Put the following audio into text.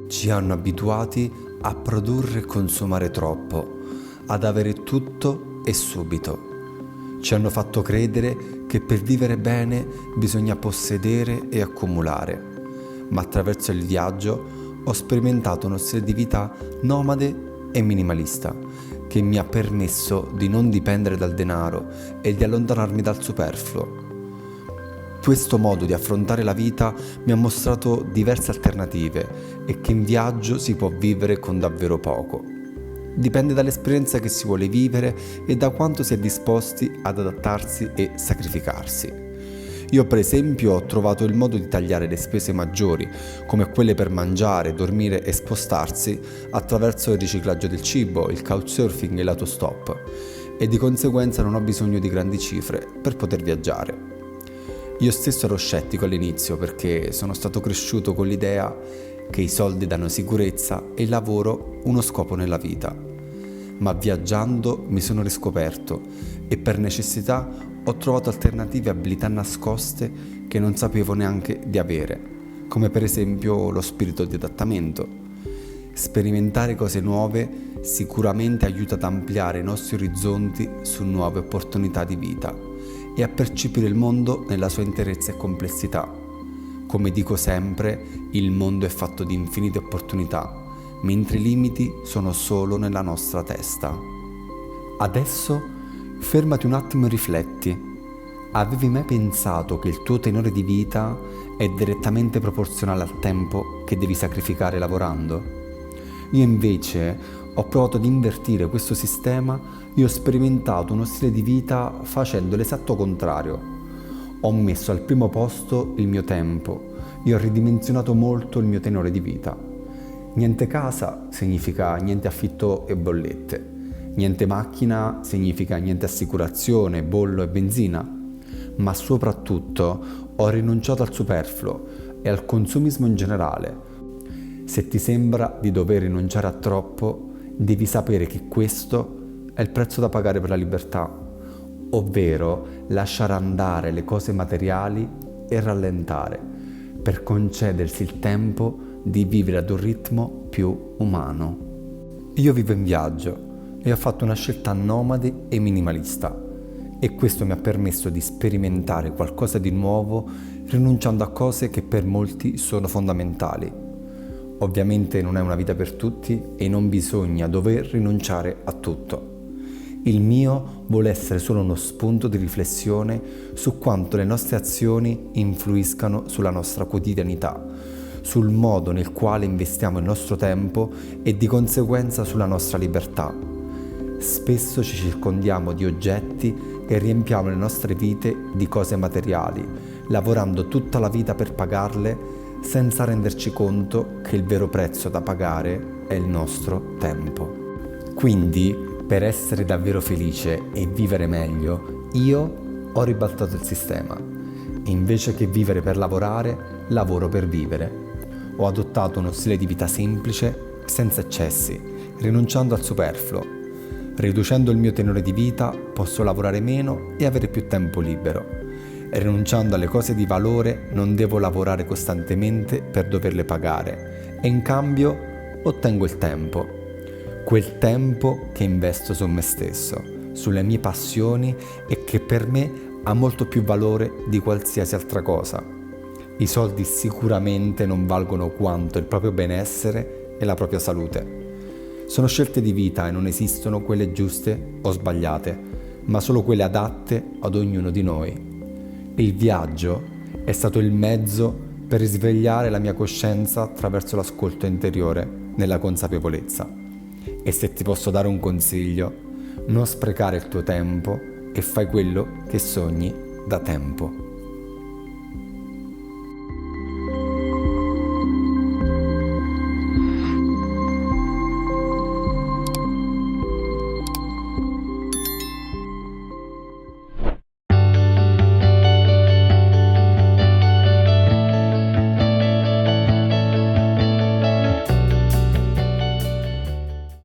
ci hanno abituati a produrre e consumare troppo, ad avere tutto e subito. Ci hanno fatto credere che per vivere bene bisogna possedere e accumulare, ma attraverso il viaggio ho sperimentato uno stile di vita nomade e minimalista che mi ha permesso di non dipendere dal denaro e di allontanarmi dal superfluo. Questo modo di affrontare la vita mi ha mostrato diverse alternative e che in viaggio si può vivere con davvero poco. Dipende dall'esperienza che si vuole vivere e da quanto si è disposti ad adattarsi e sacrificarsi. Io per esempio ho trovato il modo di tagliare le spese maggiori, come quelle per mangiare, dormire e spostarsi, attraverso il riciclaggio del cibo, il couchsurfing e l'autostop, e di conseguenza non ho bisogno di grandi cifre per poter viaggiare. Io stesso ero scettico all'inizio perché sono stato cresciuto con l'idea che i soldi danno sicurezza e il lavoro uno scopo nella vita. Ma viaggiando mi sono riscoperto e per necessità ho trovato alternative e abilità nascoste che non sapevo neanche di avere, come per esempio lo spirito di adattamento. Sperimentare cose nuove sicuramente aiuta ad ampliare i nostri orizzonti su nuove opportunità di vita e a percepire il mondo nella sua interezza e complessità. Come dico sempre, il mondo è fatto di infinite opportunità, mentre i limiti sono solo nella nostra testa. Adesso fermati un attimo e rifletti. Avevi mai pensato che il tuo tenore di vita è direttamente proporzionale al tempo che devi sacrificare lavorando? Io invece ho provato ad invertire questo sistema e ho sperimentato uno stile di vita facendo l'esatto contrario. Ho messo al primo posto il mio tempo e ho ridimensionato molto il mio tenore di vita. Niente casa significa niente affitto e bollette. Niente macchina significa niente assicurazione, bollo e benzina. Ma soprattutto ho rinunciato al superfluo e al consumismo in generale. Se ti sembra di dover rinunciare a troppo, devi sapere che questo è il prezzo da pagare per la libertà, ovvero lasciare andare le cose materiali e rallentare, per concedersi il tempo di vivere ad un ritmo più umano. Io vivo in viaggio e ho fatto una scelta nomade e minimalista e questo mi ha permesso di sperimentare qualcosa di nuovo rinunciando a cose che per molti sono fondamentali. Ovviamente non è una vita per tutti e non bisogna dover rinunciare a tutto. Il mio vuole essere solo uno spunto di riflessione su quanto le nostre azioni influiscano sulla nostra quotidianità, sul modo nel quale investiamo il nostro tempo e di conseguenza sulla nostra libertà. Spesso ci circondiamo di oggetti e riempiamo le nostre vite di cose materiali, lavorando tutta la vita per pagarle senza renderci conto che il vero prezzo da pagare è il nostro tempo. Quindi, per essere davvero felice e vivere meglio, io ho ribaltato il sistema. Invece che vivere per lavorare, lavoro per vivere. Ho adottato uno stile di vita semplice, senza eccessi, rinunciando al superfluo. Riducendo il mio tenore di vita, posso lavorare meno e avere più tempo libero. Rinunciando alle cose di valore, non devo lavorare costantemente per doverle pagare e in cambio ottengo il tempo. Quel tempo che investo su me stesso, sulle mie passioni e che per me ha molto più valore di qualsiasi altra cosa. I soldi sicuramente non valgono quanto il proprio benessere e la propria salute. Sono scelte di vita e non esistono quelle giuste o sbagliate, ma solo quelle adatte ad ognuno di noi. Il viaggio è stato il mezzo per risvegliare la mia coscienza attraverso l'ascolto interiore nella consapevolezza. E se ti posso dare un consiglio, non sprecare il tuo tempo e fai quello che sogni da tempo.